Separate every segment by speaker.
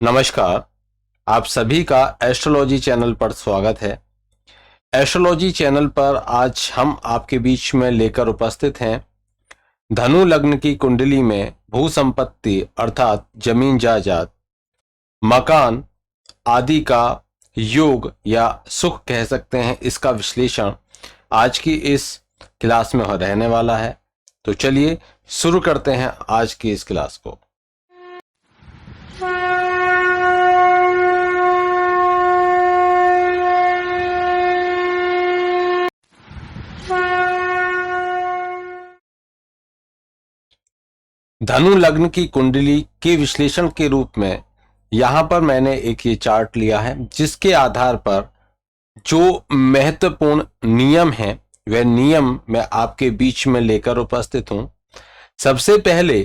Speaker 1: नमस्कार। आप सभी का एस्ट्रोलॉजी चैनल पर स्वागत है। एस्ट्रोलॉजी चैनल पर आज हम आपके बीच में लेकर उपस्थित हैं धनु लग्न की कुंडली में भू संपत्ति अर्थात जमीन जायदाद, मकान आदि का योग या सुख कह सकते हैं, इसका विश्लेषण आज की इस क्लास में रहने वाला है। तो चलिए शुरू करते हैं आज की इस क्लास को। धनु लग्न की कुंडली के विश्लेषण के रूप में यहां पर मैंने एक ये चार्ट लिया है, जिसके आधार पर जो महत्वपूर्ण नियम हैं वह नियम मैं आपके बीच में लेकर उपस्थित हूं। सबसे पहले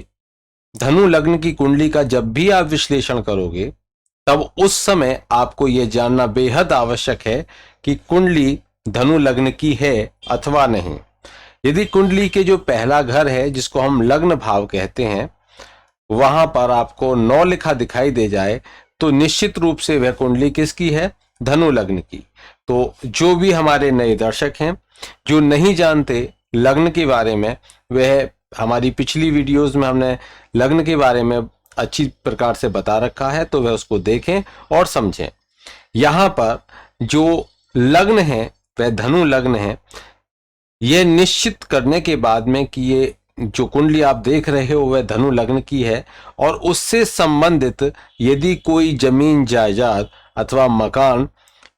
Speaker 1: धनु लग्न की कुंडली का जब भी आप विश्लेषण करोगे तब उस समय आपको यह जानना बेहद आवश्यक है कि कुंडली धनु लग्न की है अथवा नहीं। यदि कुंडली के जो पहला घर है, जिसको हम लग्न भाव कहते हैं, वहां पर आपको 9 लिखा दिखाई दे जाए तो निश्चित रूप से वह कुंडली किसकी है? धनु लग्न की। तो जो भी हमारे नए दर्शक हैं जो नहीं जानते लग्न के बारे में, वह हमारी पिछली वीडियोस में हमने लग्न के बारे में अच्छी प्रकार से बता रखा है, तो वह उसको देखें और समझें। यहाँ पर जो लग्न है वह धनु लग्न है। यह निश्चित करने के बाद में कि ये जो कुंडली आप देख रहे हो वह धनु लग्न की है और उससे संबंधित यदि कोई जमीन जायदाद अथवा मकान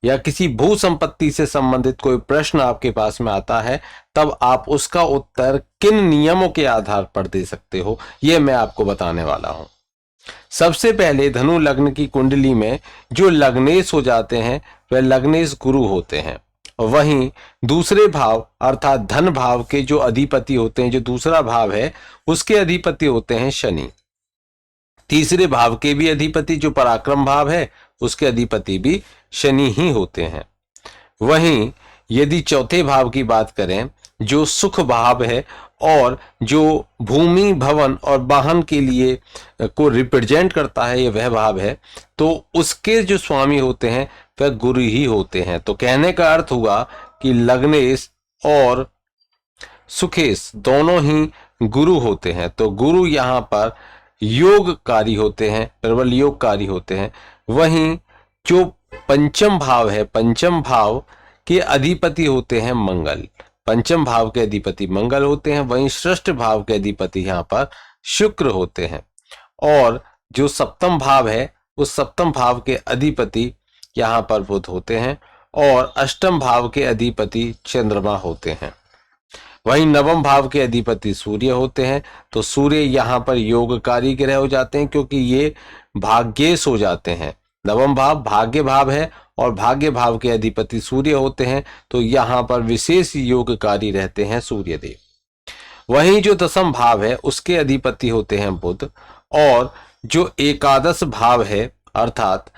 Speaker 1: या किसी भू संपत्ति से संबंधित कोई प्रश्न आपके पास में आता है, तब आप उसका उत्तर किन नियमों के आधार पर दे सकते हो, यह मैं आपको बताने वाला हूं। सबसे पहले धनु लग्न की कुंडली में जो लग्नेश हो जाते हैं वह लग्नेश गुरु होते हैं। वहीं दूसरे भाव अर्थात धन भाव के जो अधिपति होते हैं, जो दूसरा भाव है उसके अधिपति होते हैं शनि। तीसरे भाव के भी अधिपति जो पराक्रम भाव है उसके अधिपति भी शनि ही होते हैं। वहीं यदि चौथे भाव की बात करें, जो सुख भाव है और जो भूमि भवन और वाहन के लिए को रिप्रेजेंट करता है, ये वह भाव है, तो उसके जो स्वामी होते हैं वह गुरु ही होते हैं। तो कहने का अर्थ हुआ कि लग्नेश और सुखेश दोनों ही गुरु होते हैं। तो गुरु यहाँ पर योगकारी होते हैं, प्रबल योगकारी होते हैं। वहीं जो पंचम भाव है, पंचम भाव के अधिपति होते हैं मंगल। पंचम भाव के अधिपति मंगल होते हैं। वहीं षष्ठ भाव के अधिपति यहाँ पर शुक्र होते हैं और जो सप्तम भाव है उस सप्तम भाव के अधिपति यहाँ पर बुध होते हैं और अष्टम भाव के अधिपति चंद्रमा होते हैं। वहीं नवम भाव के अधिपति सूर्य होते हैं। तो सूर्य यहाँ पर योगकारी ग्रह हो जाते हैं क्योंकि ये भाग्येश हो जाते हैं। नवम भाव भाग्य भाव है और भाग्य भाव के अधिपति सूर्य होते हैं, तो यहाँ पर विशेष योगकारी रहते हैं सूर्य देव। वहीं जो दसम भाव है उसके अधिपति होते हैं बुध और जो एकादश भाव है अर्थात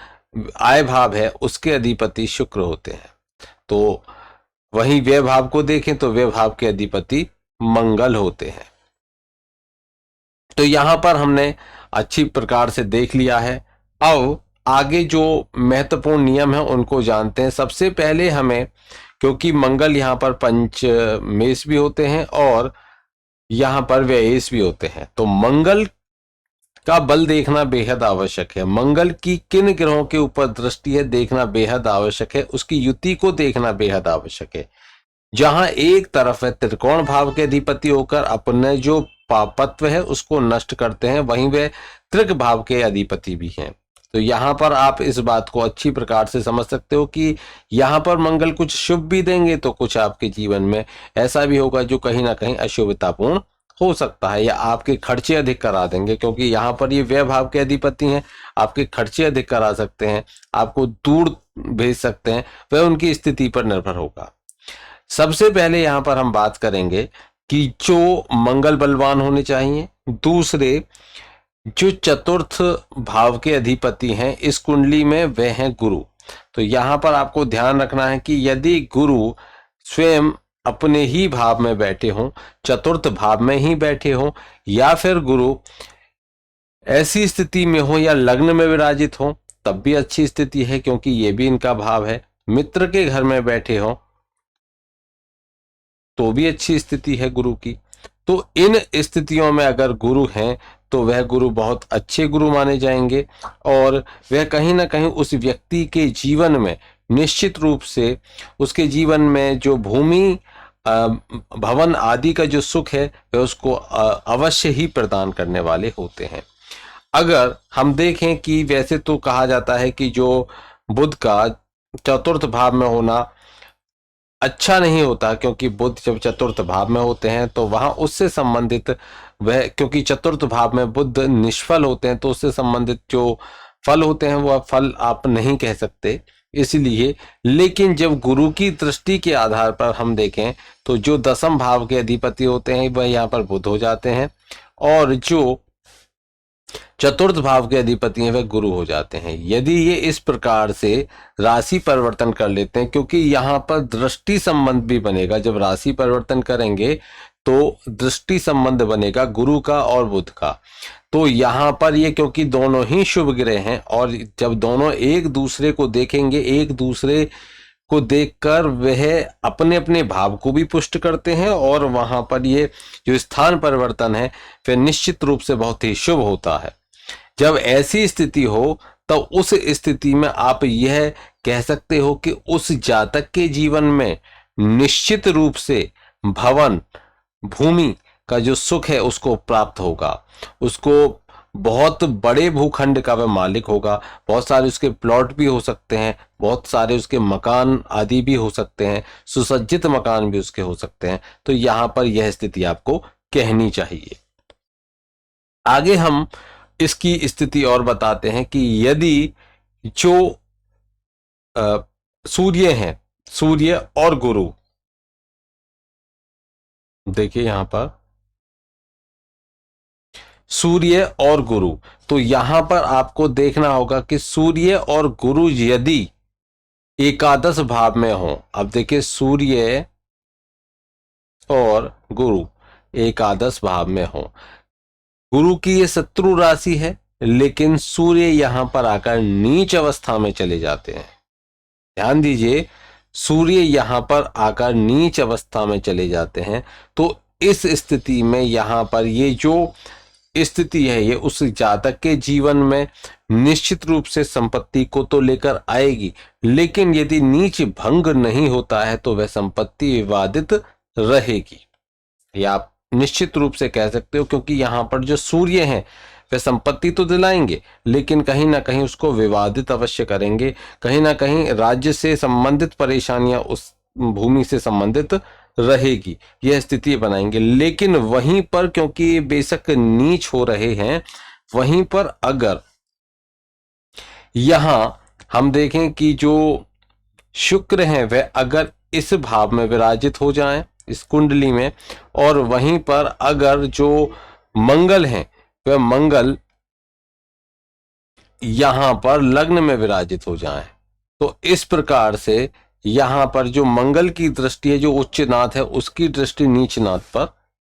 Speaker 1: आय भाव है उसके अधिपति शुक्र होते हैं। तो वहीं व्यय भाव को देखें तो व्यय भाव के अधिपति मंगल होते हैं। तो यहां पर हमने अच्छी प्रकार से देख लिया है। अब आगे जो महत्वपूर्ण नियम है उनको जानते हैं। सबसे पहले हमें, क्योंकि मंगल यहाँ पर पंचमेश भी होते हैं और यहाँ पर व्ययेश भी होते हैं, तो मंगल का बल देखना बेहद आवश्यक है। मंगल की किन ग्रहों के ऊपर दृष्टि है देखना बेहद आवश्यक है। उसकी युति को देखना बेहद आवश्यक है। जहां एक तरफ है त्रिकोण भाव के अधिपति होकर अपने जो पापत्व है उसको नष्ट करते हैं, वहीं वे त्रिक भाव के अधिपति भी हैं। तो यहाँ पर आप इस बात को अच्छी प्रकार से समझ सकते हो कि यहाँ पर मंगल कुछ शुभ भी देंगे तो कुछ आपके जीवन में ऐसा भी होगा जो कहीं ना कहीं अशुभतापूर्ण हो सकता है या आपके खर्चे अधिक करा देंगे, क्योंकि यहाँ पर ये व्यय भाव के अधिपति हैं। आपके खर्चे अधिक करा सकते हैं, आपको दूर भेज सकते हैं, वह उनकी स्थिति पर निर्भर होगा। सबसे पहले यहाँ पर हम बात करेंगे कि जो मंगल बलवान होने चाहिए। दूसरे जो चतुर्थ भाव के अधिपति हैं इस कुंडली में वह हैं गुरु। तो यहाँ पर आपको ध्यान रखना है कि यदि गुरु स्वयं अपने ही भाव में बैठे हों, चतुर्थ भाव में ही बैठे हों, या फिर गुरु ऐसी स्थिति में हो या लग्न में विराजित हो तब भी अच्छी स्थिति है, क्योंकि ये भी इनका भाव है। मित्र के घर में बैठे हो तो भी अच्छी स्थिति है गुरु की। तो इन स्थितियों में अगर गुरु हैं तो वह गुरु बहुत अच्छे गुरु माने जाएंगे, और वह कहीं ना कहीं उस व्यक्ति के जीवन में निश्चित रूप से उसके जीवन में जो भूमि भवन आदि का जो सुख है वह उसको अवश्य ही प्रदान करने वाले होते हैं। अगर हम देखें कि वैसे तो कहा जाता है कि जो बुध का चतुर्थ भाव में होना अच्छा नहीं होता, क्योंकि बुध जब चतुर्थ भाव में होते हैं तो वहां उससे संबंधित वह, क्योंकि चतुर्थ भाव में बुध निष्फल होते हैं तो उससे संबंधित जो फल होते हैं वह फल आप नहीं कह सकते, इसलिए। लेकिन जब गुरु की दृष्टि के आधार पर हम देखें तो जो दसम भाव के अधिपति होते हैं वह यहाँ पर बुध हो जाते हैं, और जो चतुर्थ भाव के अधिपति हैं वह गुरु हो जाते हैं। यदि ये इस प्रकार से राशि परिवर्तन कर लेते हैं, क्योंकि यहाँ पर दृष्टि संबंध भी बनेगा, जब राशि परिवर्तन करेंगे तो दृष्टि संबंध बनेगा गुरु का और बुध का। तो यहाँ पर ये क्योंकि दोनों ही शुभ ग्रह हैं, और जब दोनों एक दूसरे को देखेंगे, एक दूसरे को देखकर वह अपने अपने भाव को भी पुष्ट करते हैं, और वहां पर ये जो स्थान परिवर्तन है वह निश्चित रूप से बहुत ही शुभ होता है। जब ऐसी स्थिति हो तो उस स्थिति में आप यह कह सकते हो कि उस जातक के जीवन में निश्चित रूप से भवन भूमि का जो सुख है उसको प्राप्त होगा, उसको बहुत बड़े भूखंड का वह मालिक होगा, बहुत सारे उसके प्लॉट भी हो सकते हैं, बहुत सारे उसके मकान आदि भी हो सकते हैं, सुसज्जित मकान भी उसके हो सकते हैं। तो यहाँ पर यह स्थिति आपको कहनी चाहिए। आगे हम इसकी स्थिति और बताते हैं कि यदि जो सूर्य हैं, सूर्य और गुरु, देखिए यहां पर सूर्य और गुरु, तो यहां पर आपको देखना होगा कि सूर्य और गुरु यदि एकादश भाव में हो, अब देखिए सूर्य और गुरु एकादश भाव में हो, गुरु की ये शत्रु राशि है, लेकिन सूर्य यहां पर आकर नीच अवस्था में चले जाते हैं। ध्यान दीजिए, सूर्य यहां पर आकर नीच अवस्था में चले जाते हैं। तो इस स्थिति में यहां पर ये जो स्थिति है ये उस जातक के जीवन में निश्चित रूप से संपत्ति को तो लेकर आएगी, लेकिन यदि नीच भंग नहीं होता है तो वह संपत्ति विवादित रहेगी, या आप निश्चित रूप से कह सकते हो, क्योंकि यहां पर जो सूर्य हैं वह संपत्ति तो दिलाएंगे लेकिन कहीं ना कहीं उसको विवादित अवश्य करेंगे, कहीं ना कहीं राज्य से संबंधित परेशानियां उस भूमि से संबंधित रहेगी, यह स्थिति बनाएंगे। लेकिन वहीं पर क्योंकि बेशक नीच हो रहे हैं, वहीं पर अगर यहां हम देखें कि जो शुक्र हैं वह अगर इस भाव में विराजित हो जाएं इस कुंडली में, और वहीं पर अगर जो मंगल हैं वह मंगल यहां पर लग्न में विराजित हो जाएं, तो इस प्रकार से यहां पर जो मंगल की दृष्टि है, जो उच्च नाथ है, उसकी दृष्टि नीच नाथ पर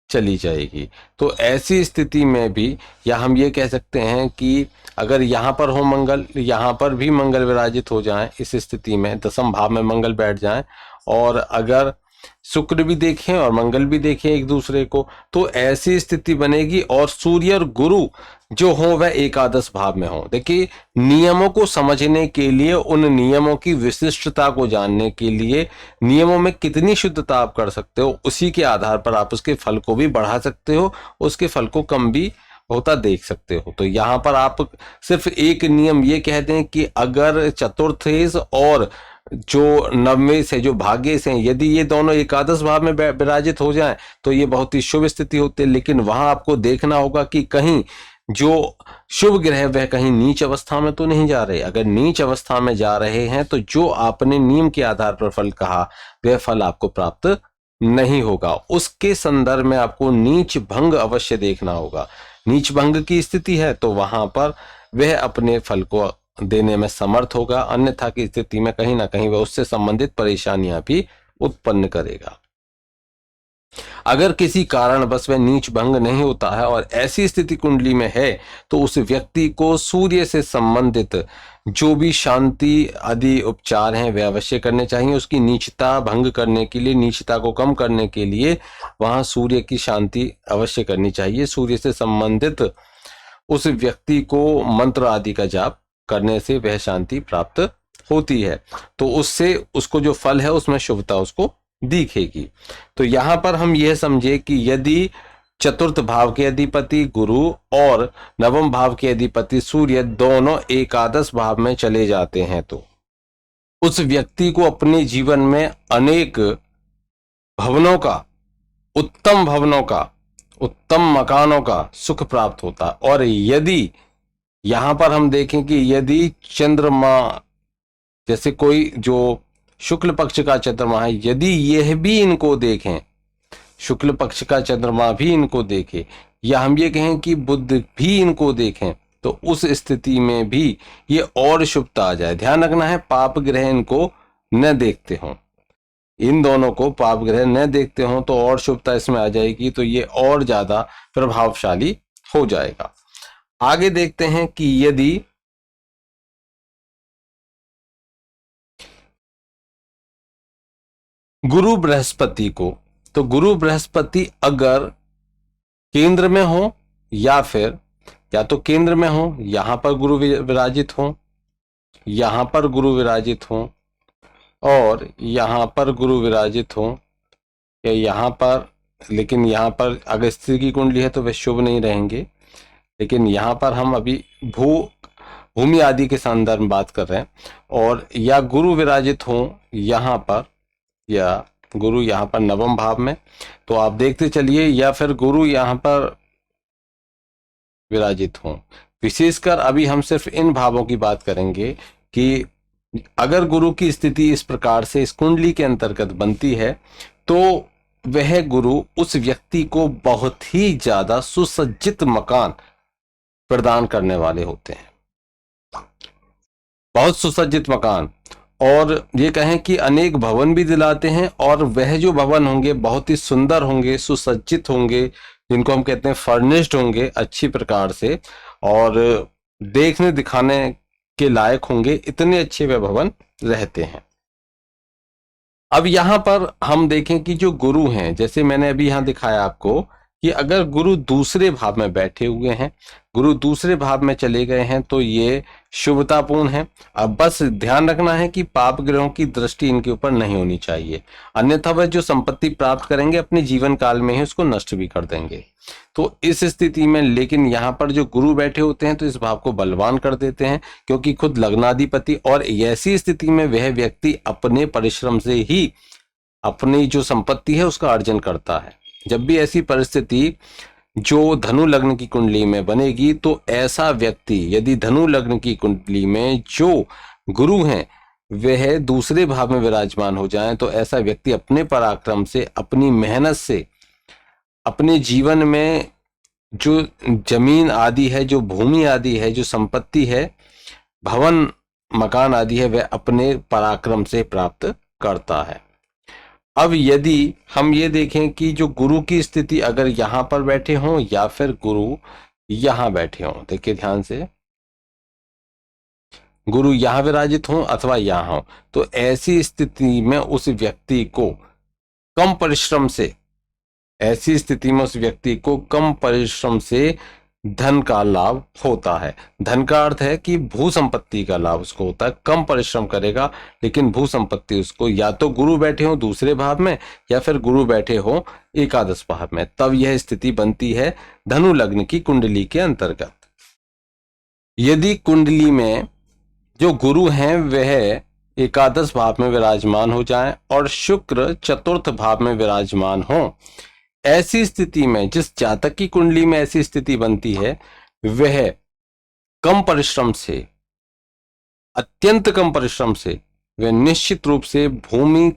Speaker 1: चली जाएगी। तो ऐसी स्थिति में भी या हम ये कह सकते हैं कि अगर यहाँ पर हो मंगल, यहाँ पर भी मंगल विराजित हो जाए, इस स्थिति में दसम भाव में मंगल बैठ जाए, और अगर शुक्र भी देखें और मंगल भी देखें एक दूसरे को, तो ऐसी स्थिति बनेगी। और सूर्य और गुरु जो हो वह एकादश भाव में हो। देखिए, नियमों को समझने के लिए, उन नियमों की विशिष्टता को जानने के लिए, नियमों में कितनी शुद्धता आप कर सकते हो, उसी के आधार पर आप उसके फल को भी बढ़ा सकते हो, उसके फल को कम भी होता देख सकते हो। तो यहाँ पर आप सिर्फ एक नियम ये कह दें कि अगर चतुर्थेश और जो नवमेश है, जो भाग्येश हैं, यदि ये दोनों एकादश भाव में विराजित हो जाएं तो ये बहुत ही शुभ स्थिति होती है। लेकिन वहां आपको देखना होगा कि कहीं जो शुभ ग्रह वह कहीं नीच अवस्था में तो नहीं जा रहे। अगर नीच अवस्था में जा रहे हैं तो जो आपने नियम के आधार पर फल कहा वह फल आपको प्राप्त नहीं होगा। उसके संदर्भ में आपको नीच भंग अवश्य देखना होगा। नीच भंग की स्थिति है तो वहां पर वह अपने फल को देने में समर्थ होगा, अन्यथा की स्थिति में कहीं ना कहीं वह उससे संबंधित परेशानियां भी उत्पन्न करेगा। अगर किसी कारण बस वह नीच भंग नहीं होता है और ऐसी स्थिति कुंडली में है तो उस व्यक्ति को सूर्य से संबंधित जो भी शांति आदि उपचार हैं वे अवश्य करने चाहिए। उसकी नीचता भंग करने के लिए, नीचता को कम करने के लिए वहां सूर्य की शांति अवश्य करनी चाहिए। सूर्य से संबंधित उस व्यक्ति को मंत्र आदि का जाप करने से वह शांति प्राप्त होती है, तो उससे उसको जो फल है उसमें शुभता उसको दिखेगी। तो यहां पर हम यह समझे कि यदि चतुर्थ भाव के अधिपति गुरु और नवम भाव के अधिपति सूर्य दोनों एकादश भाव में चले जाते हैं तो उस व्यक्ति को अपने जीवन में अनेक भवनों का, उत्तम भवनों का, उत्तम मकानों का सुख प्राप्त होता। और यदि यहां पर हम देखें कि यदि चंद्रमा, जैसे कोई जो शुक्ल पक्ष का चंद्रमा है, यदि यह भी इनको देखें, शुक्ल पक्ष का चंद्रमा भी इनको देखे, या हम ये कहें कि बुध भी इनको देखें, तो उस स्थिति में भी ये और शुभता आ जाए। ध्यान रखना है पाप ग्रह इनको न देखते हों, इन दोनों को पाप ग्रह न देखते हों तो और शुभता इसमें आ जाएगी, तो ये और ज्यादा प्रभावशाली हो जाएगा। आगे देखते हैं कि यदि गुरु बृहस्पति को, तो गुरु बृहस्पति अगर केंद्र में हो या फिर या तो केंद्र में हो, यहां पर गुरु विराजित हो, यहां पर गुरु विराजित हो, और यहां पर गुरु विराजित हो, या यहां पर, लेकिन यहां पर अगर स्त्री की कुंडली है तो वे शुभ नहीं रहेंगे, लेकिन यहां पर हम अभी भूमि आदि के संदर्भ में बात कर रहे हैं, और या गुरु विराजित हो यहां पर, या गुरु यहां पर नवम भाव में, तो आप देखते चलिए, या फिर गुरु यहां पर विराजित हों। विशेषकर अभी हम सिर्फ इन भावों की बात करेंगे कि अगर गुरु की स्थिति इस प्रकार से इस कुंडली के अंतर्गत बनती है तो वह गुरु उस व्यक्ति को बहुत ही ज्यादा सुसज्जित मकान प्रदान करने वाले होते हैं, बहुत सुसज्जित मकान, और ये कहें कि अनेक भवन भी दिलाते हैं, और वह जो भवन होंगे बहुत ही सुंदर होंगे, सुसज्जित होंगे, जिनको हम कहते हैं फर्निश्ड होंगे अच्छी प्रकार से, और देखने दिखाने के लायक होंगे, इतने अच्छे वे भवन रहते हैं। अब यहां पर हम देखें कि जो गुरु हैं, जैसे मैंने अभी यहां दिखाया आपको कि अगर गुरु दूसरे भाव में बैठे हुए हैं, गुरु दूसरे भाव में चले गए हैं तो ये शुभतापूर्ण है। अब बस ध्यान रखना है कि पाप ग्रहों की दृष्टि इनके ऊपर नहीं होनी चाहिए, अन्यथा वह जो संपत्ति प्राप्त करेंगे अपने जीवन काल में ही उसको नष्ट भी कर देंगे। तो इस स्थिति में, लेकिन यहाँ पर जो गुरु बैठे होते हैं तो इस भाव को बलवान कर देते हैं, क्योंकि खुद लग्नाधिपति, और ऐसी स्थिति में वह व्यक्ति अपने परिश्रम से ही अपनी जो संपत्ति है उसका अर्जन करता है। जब भी ऐसी परिस्थिति जो धनु लग्न की कुंडली में बनेगी तो ऐसा व्यक्ति, यदि धनु लग्न की कुंडली में जो गुरु हैं वह दूसरे भाव में विराजमान हो जाएं, तो ऐसा व्यक्ति अपने पराक्रम से, अपनी मेहनत से, अपने जीवन में जो जमीन आदि है, जो भूमि आदि है, जो संपत्ति है, भवन मकान आदि है, वह अपने पराक्रम से प्राप्त करता है। अब यदि हम ये देखें कि जो गुरु की स्थिति अगर यहां पर बैठे हों या फिर गुरु यहां बैठे हों, देखिए ध्यान से, गुरु यहां विराजित हों अथवा यहां हो, तो ऐसी स्थिति में उस व्यक्ति को कम परिश्रम से, ऐसी स्थिति में उस व्यक्ति को कम परिश्रम से धन का लाभ होता है। धन का अर्थ है कि भू संपत्ति का लाभ उसको होता है, कम परिश्रम करेगा लेकिन भू संपत्ति उसको, या तो गुरु बैठे हो दूसरे भाव में या फिर गुरु बैठे हो एकादश भाव में, तब यह स्थिति बनती है धनु लग्न की कुंडली के अंतर्गत। यदि कुंडली में जो गुरु हैं वह एकादश भाव में विराजमान हो जाएं और शुक्र चतुर्थ भाव में विराजमान हो, ऐसी स्थिति में जिस जातक की कुंडली में ऐसी स्थिति बनती है वह कम परिश्रम से, अत्यंत कम परिश्रम से, वह निश्चित रूप से भूमि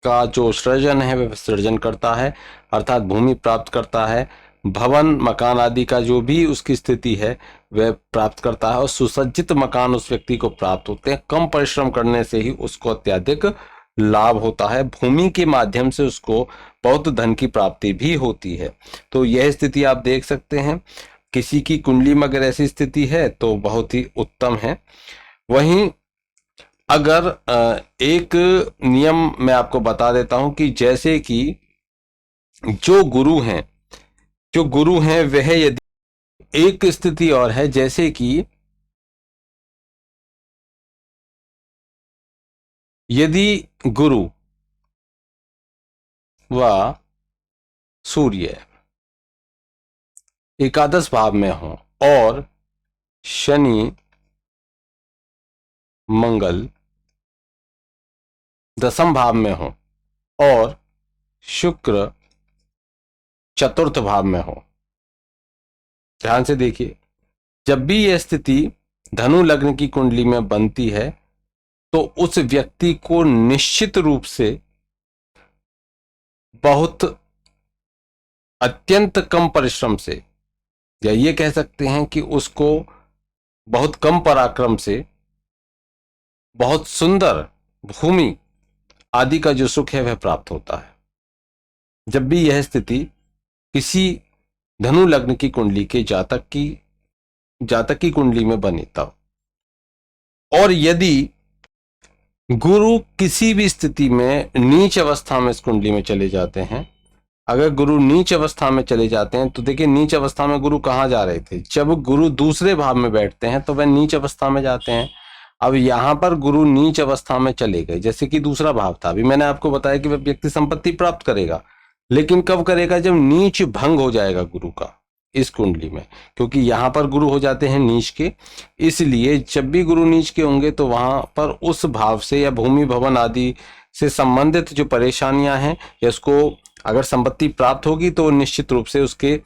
Speaker 1: का जो सृजन है वह सृजन करता है, अर्थात भूमि प्राप्त करता है, भवन मकान आदि का जो भी उसकी स्थिति है वह प्राप्त करता है, और सुसज्जित मकान उस व्यक्ति को प्राप्त होते हैं। कम परिश्रम करने से ही उसको अत्यधिक लाभ होता है, भूमि के माध्यम से उसको बहुत धन की प्राप्ति भी होती है। तो यह स्थिति आप देख सकते हैं, किसी की कुंडली में अगर ऐसी स्थिति है तो बहुत ही उत्तम है। वहीं अगर एक नियम मैं आपको बता देता हूं कि जैसे कि जो गुरु हैं, वह यदि एक स्थिति और है, जैसे कि यदि गुरु व सूर्य एकादश भाव में हो और शनि मंगल दसम भाव में हो और शुक्र चतुर्थ भाव में हो। ध्यान से देखिए, जब भी यह स्थिति धनु लग्न की कुंडली में बनती है तो उस व्यक्ति को निश्चित रूप से बहुत अत्यंत कम परिश्रम से, या ये कह सकते हैं कि उसको बहुत कम पराक्रम से बहुत सुंदर भूमि आदि का जो सुख है वह प्राप्त होता है, जब भी यह स्थिति किसी धनु लग्न की कुंडली के जातक की कुंडली में बनी तब। और यदि गुरु किसी भी स्थिति में नीच अवस्था में इस कुंडली में चले जाते हैं, अगर गुरु नीच अवस्था में चले जाते हैं तो देखिए नीच अवस्था में गुरु कहाँ जा रहे थे, जब गुरु दूसरे भाव में बैठते हैं तो वह नीच अवस्था में जाते हैं। अब यहां पर गुरु नीच अवस्था में चले गए, जैसे कि दूसरा भाव था, अभी मैंने आपको बताया कि वह व्यक्ति संपत्ति प्राप्त करेगा, लेकिन कब करेगा, जब नीच भंग हो जाएगा गुरु का इस कुंडली में, क्योंकि यहां पर गुरु हो जाते हैं नीच के। इसलिए जब भी गुरु नीच के होंगे तो वहां पर उस भाव से या भूमि भवन आदि से संबंधित जो परेशानियां हैं, या उसको अगर संपत्ति प्राप्त होगी तो निश्चित रूप से उसके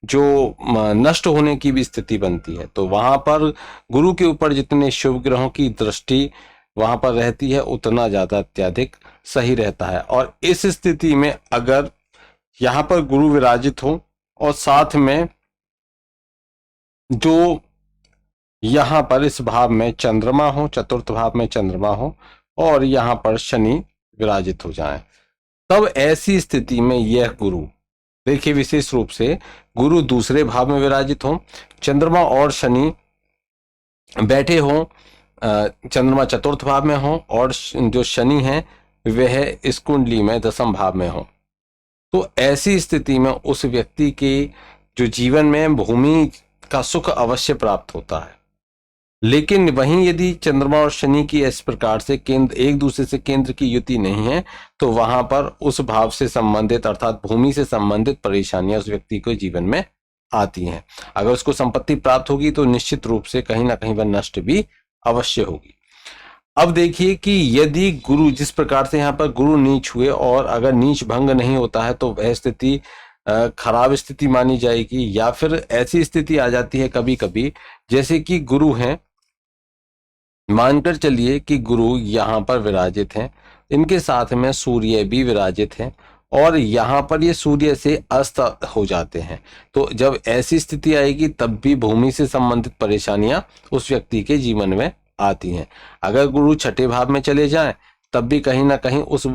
Speaker 1: जो नष्ट होने की भी स्थिति बनती है। तो वहां पर गुरु के ऊपर जितने शुभ ग्रहों की दृष्टि वहां पर रहती है उतना ज्यादा अत्यधिक सही रहता है। और इस स्थिति में अगर यहां पर गुरु विराजित हो और साथ में जो यहां पर इस भाव में चंद्रमा हो, चतुर्थ भाव में चंद्रमा हो और यहां पर शनि विराजित हो जाए, तब ऐसी स्थिति में यह गुरु, देखिए विशेष रूप से गुरु दूसरे भाव में विराजित हो, चंद्रमा और शनि बैठे हो, चंद्रमा चतुर्थ भाव में हो और जो शनि है वह इस कुंडली में दसम भाव में हो, तो ऐसी स्थिति में उस व्यक्ति के जो जीवन में भूमि का सुख अवश्य प्राप्त होता है। लेकिन वहीं यदि चंद्रमा और शनि की इस प्रकार से केंद्र एक दूसरे से केंद्र की युति नहीं है तो वहां पर उस भाव से संबंधित अर्थात भूमि से संबंधित परेशानियां उस व्यक्ति के जीवन में आती हैं। अगर उसको संपत्ति प्राप्त होगी तो निश्चित रूप से कहीं ना कहीं वह नष्ट भी अवश्य होगी। अब देखिए कि यदि गुरु जिस प्रकार से यहाँ पर गुरु नीच हुए और अगर नीच भंग नहीं होता है तो वह स्थिति खराब स्थिति मानी जाएगी, या फिर ऐसी स्थिति आ जाती है कभी कभी जैसे कि गुरु हैं, मानकर चलिए कि गुरु यहाँ पर विराजित हैं, इनके साथ में सूर्य भी विराजित हैं और यहाँ पर ये सूर्य से अस्त हो जाते हैं, तो जब ऐसी स्थिति आएगी तब भी भूमि से संबंधित परेशानियां उस व्यक्ति के जीवन में आती हैं। अगर गुरु छठे भाव में चले जाएं तब भी कहीं ना कहीं उस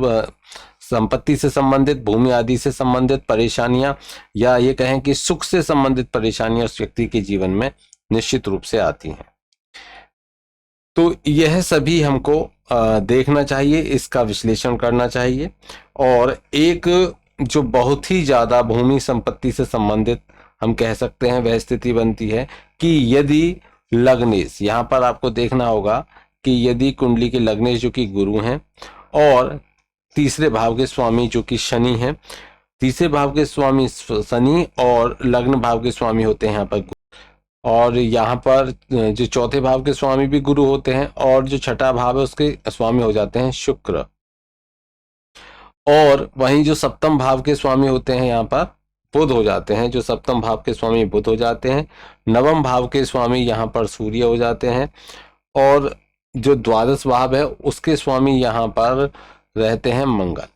Speaker 1: संपत्ति से संबंधित, भूमि आदि से संबंधित परेशानियां, या ये कहें कि सुख से संबंधित परेशानियां उस व्यक्ति के जीवन में निश्चित रूप से आती हैं। तो यह सभी हमको देखना चाहिए, इसका विश्लेषण करना चाहिए। और एक जो बहुत ही ज्यादा भूमि संपत्ति से संबंधित हम कह सकते हैं वह स्थिति बनती है कि यदि लग्नेश, यहाँ पर आपको देखना होगा कि यदि कुंडली के लग्नेश जो कि गुरु हैं और तीसरे भाव के स्वामी जो कि शनि हैं, तीसरे भाव के स्वामी शनि और लग्न भाव के स्वामी होते हैं यहाँ पर, और यहाँ पर जो चौथे भाव के स्वामी भी गुरु होते हैं और जो छठा भाव है उसके स्वामी हो जाते हैं शुक्र, और वहीं जो सप्तम भाव के स्वामी होते हैं यहाँ पर बुध हो जाते हैं, जो सप्तम भाव के स्वामी बुध हो जाते हैं, नवम भाव के स्वामी यहाँ पर सूर्य हो जाते हैं, और जो द्वादश भाव है उसके स्वामी यहाँ पर रहते हैं मंगल,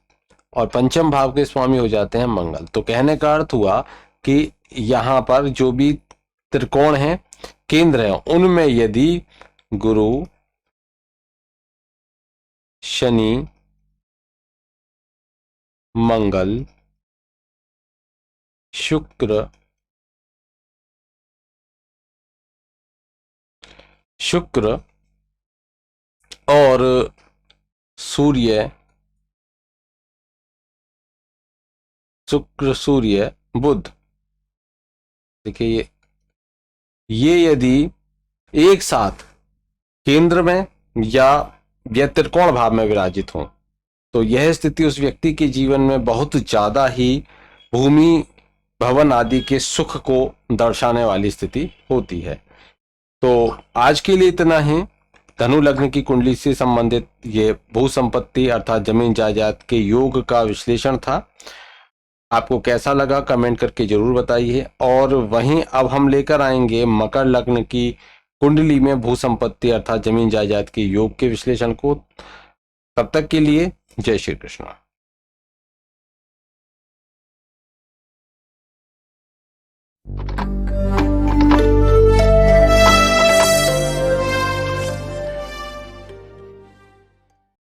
Speaker 1: और पंचम भाव के स्वामी हो जाते हैं मंगल। तो कहने का अर्थ हुआ कि यहाँ पर जो भी त्रिकोण हैं, केंद्र हैं, उनमें यदि गुरु, शनि, मंगल, शुक्र, और सूर्य, शुक्र सूर्य बुध। देखिए ये यदि एक साथ केंद्र में या त्रिकोण भाव में विराजित हों तो यह स्थिति उस व्यक्ति के जीवन में बहुत ज्यादा ही भूमि भवन आदि के सुख को दर्शाने वाली स्थिति होती है। तो आज के लिए इतना ही। धनु लग्न की कुंडली से संबंधित ये भू संपत्ति अर्थात जमीन जायदाद के योग का विश्लेषण था। आपको कैसा लगा कमेंट करके जरूर बताइए। और वहीं अब हम लेकर आएंगे मकर लग्न की कुंडली में भू संपत्ति अर्थात जमीन जायदाद के योग के विश्लेषण को। तब तक के लिए जय श्री कृष्ण।